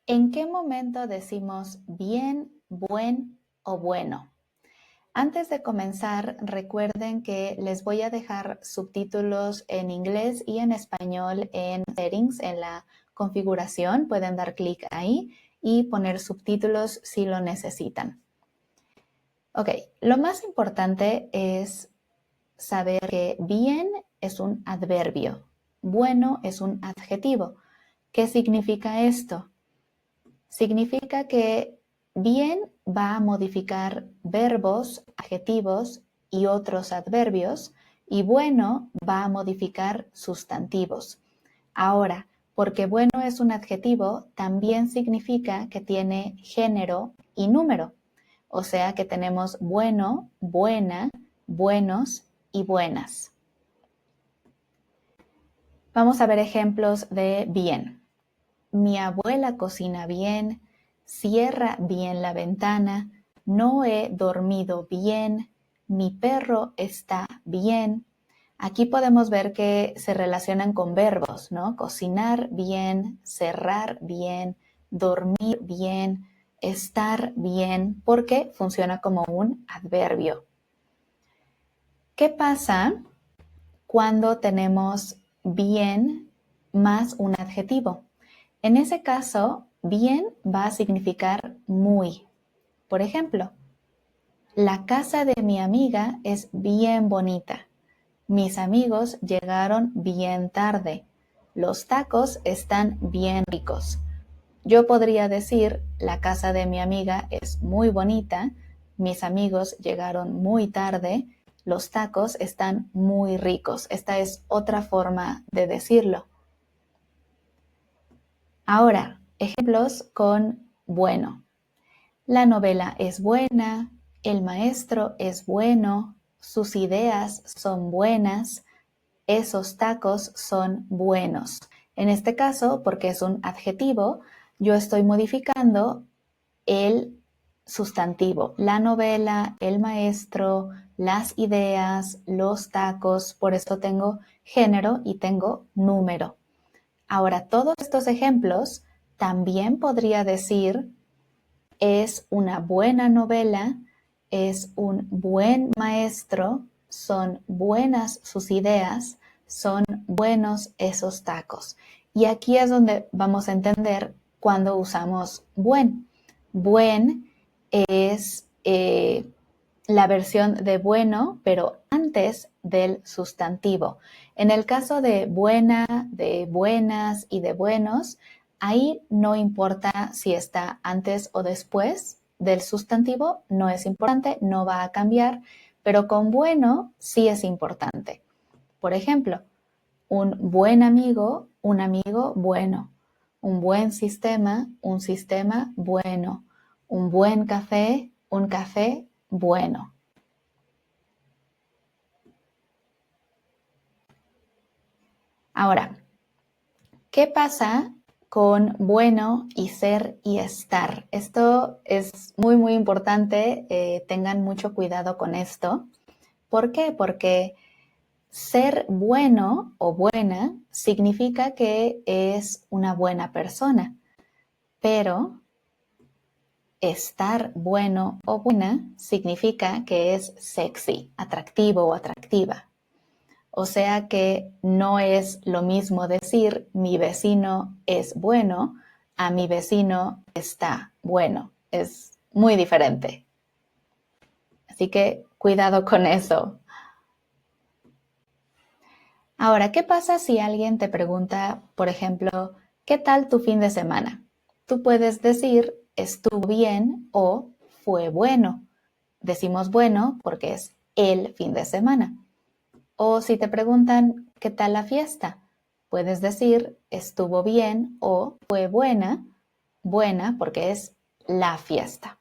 ¿En qué momento decimos bien, buen o bueno? Antes de comenzar, recuerden que les voy a dejar subtítulos en inglés y en español en Settings, en la configuración. Pueden dar clic ahí y poner subtítulos si lo necesitan. Ok, lo más importante es saber que bien es un adverbio, bueno es un adjetivo. ¿Qué significa esto? Significa que bien va a modificar verbos, adjetivos y otros adverbios, y bueno va a modificar sustantivos. Ahora, porque bueno es un adjetivo, también significa que tiene género y número. O sea que tenemos bueno, buena, buenos y buenas. Vamos a ver ejemplos de bien. Mi abuela cocina bien, cierra bien la ventana, no he dormido bien, mi perro está bien. Aquí podemos ver que se relacionan con verbos, ¿no? Cocinar bien, cerrar bien, dormir bien, estar bien, porque funciona como un adverbio. ¿Qué pasa cuando tenemos bien más un adjetivo? En ese caso, bien va a significar muy. Por ejemplo, la casa de mi amiga es bien bonita. Mis amigos llegaron bien tarde. Los tacos están bien ricos. Yo podría decir, la casa de mi amiga es muy bonita. Mis amigos llegaron muy tarde. Los tacos están muy ricos. Esta es otra forma de decirlo. Ahora, ejemplos con bueno. La novela es buena, el maestro es bueno, sus ideas son buenas, esos tacos son buenos. En este caso, porque es un adjetivo, yo estoy modificando el sustantivo. La novela, el maestro, las ideas, los tacos, por eso tengo género y tengo número. Ahora, todos estos ejemplos también podría decir es una buena novela, es un buen maestro, son buenas sus ideas, son buenos esos tacos. Y aquí es donde vamos a entender cuando usamos buen. Buen es la versión de bueno, pero antes del sustantivo. En el caso de buena, de buenas y de buenos, ahí no importa si está antes o después del sustantivo, no es importante, no va a cambiar, pero con bueno sí es importante. Por ejemplo, un buen amigo, un amigo bueno. Un buen sistema, un sistema bueno. Un buen café, un café bueno. Ahora, ¿qué pasa con bueno y ser y estar? Esto es muy importante, tengan mucho cuidado con esto. ¿Por qué? Porque ser bueno o buena significa que es una buena persona, pero estar bueno o buena significa que es sexy, atractivo o atractiva. O sea que no es lo mismo decir mi vecino es bueno a mi vecino está bueno. Es muy diferente. Así que cuidado con eso. Ahora, ¿qué pasa si alguien te pregunta, por ejemplo, ¿qué tal tu fin de semana? Tú puedes decir estuvo bien o fue bueno. Decimos bueno porque es el fin de semana. O si te preguntan, ¿qué tal la fiesta? Puedes decir, estuvo bien o fue buena, buena porque es la fiesta.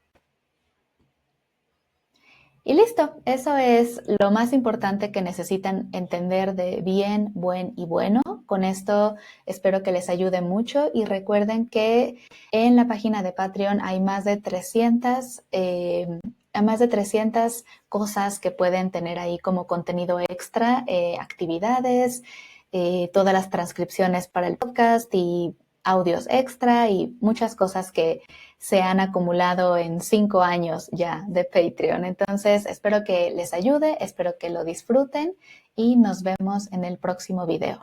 Y listo, eso es lo más importante que necesitan entender de bien, buen y bueno. Con esto espero que les ayude mucho y recuerden que en la página de Patreon hay más de 300 cosas que pueden tener ahí como contenido extra, actividades, todas las transcripciones para el podcast y audios extra y muchas cosas que se han acumulado en 5 años ya de Patreon. Entonces, espero que les ayude, espero que lo disfruten y nos vemos en el próximo video.